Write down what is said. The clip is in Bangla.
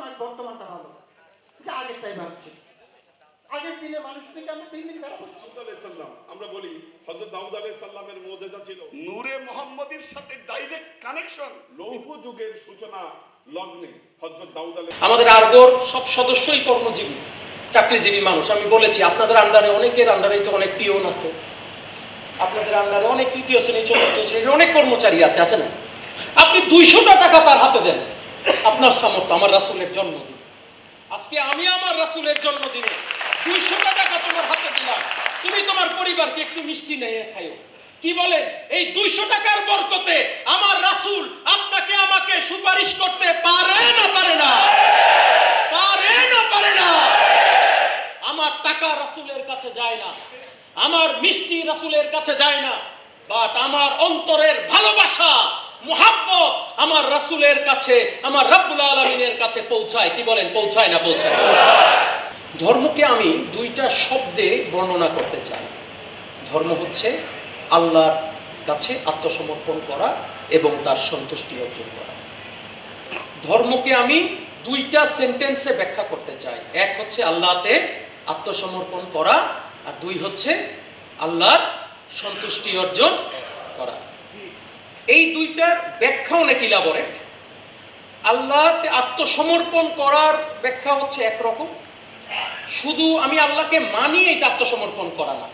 না বর্তমানটা ভালো, আগেরটাই ভাবছি। আগের দিনে মানুষ থেকে আমরা দিন দিন খারাপ হচ্ছে। আমরা বলি হযরত দাউদ আলাইহিস সালামের মুজিজা ছিল নূরে মুহাম্মদের সাথে ডাইরেক্ট কানেকশন। লৌহ যুগের সূচনা লগ্নে হযরত দাউদ আলাইহিস আমাদের আরগোর সব সদস্যই কর্মজীবী, চাকরিজীবী মানুষ। আমি বলেছি আপনাদের আন্ডারে, অনেকের আন্ডারে তো অনেক পিয়ন আছে, আপনাদের আন্ডারে অনেক তৃতীয় শ্রেণী চতুর্থ শ্রেণীর অনেক কর্মচারী আছে না? আপনি 200টা টাকা তার হাতে দেন, আপনার সামর্থ্য। আমার রাসূলের জন্মদিন, আজকে আমি আমার রাসূলের জন্মদিনে 200টা টাকা তোমার হাতে দিলাম, তুমি তোমার পরিবারকে একটু মিষ্টি নিয়ে খাইও। কি বলেন? এই 200 টাকার বরকতে আমার রাসূল আপনাকে আমাকে সুপারিশ করতে পারে না পারে না? পারে না পারে না? আমার টাকা রাসূলের কাছে যায় না, আমার মিষ্টি রাসূলের কাছে যায় না, বাট আমার অন্তরের ভালোবাসা মুহাব্বত আমার রাসূলের কাছে, আমার রব্বুল আলামিনের কাছে পৌঁছায়। কি বলেন? পৌঁছায় না পৌঁছায়? ধর্মকে আমি দুইটা শব্দে বর্ণনা করতে চাই। ধর্ম হচ্ছে আল্লাহর কাছে আত্মসমর্পণ করা এবং তার সন্তুষ্টি অর্জন করা। ধর্মকে আমি দুইটা সেন্টেন্সে ব্যাখ্যা করতে চাই। এক হচ্ছে আল্লাহতে আত্মসমর্পণ করা, আর দুই হচ্ছে আল্লাহর সন্তুষ্টি অর্জন করা। এই দুইটার ব্যাখ্যা অনেক ইলাবোরেট। আল্লাহতে আত্মসমর্পণ করার ব্যাখ্যা হচ্ছে একরকম, শুধু আমি আল্লাহকে মানি এটা আত্মসমর্পণ করা না।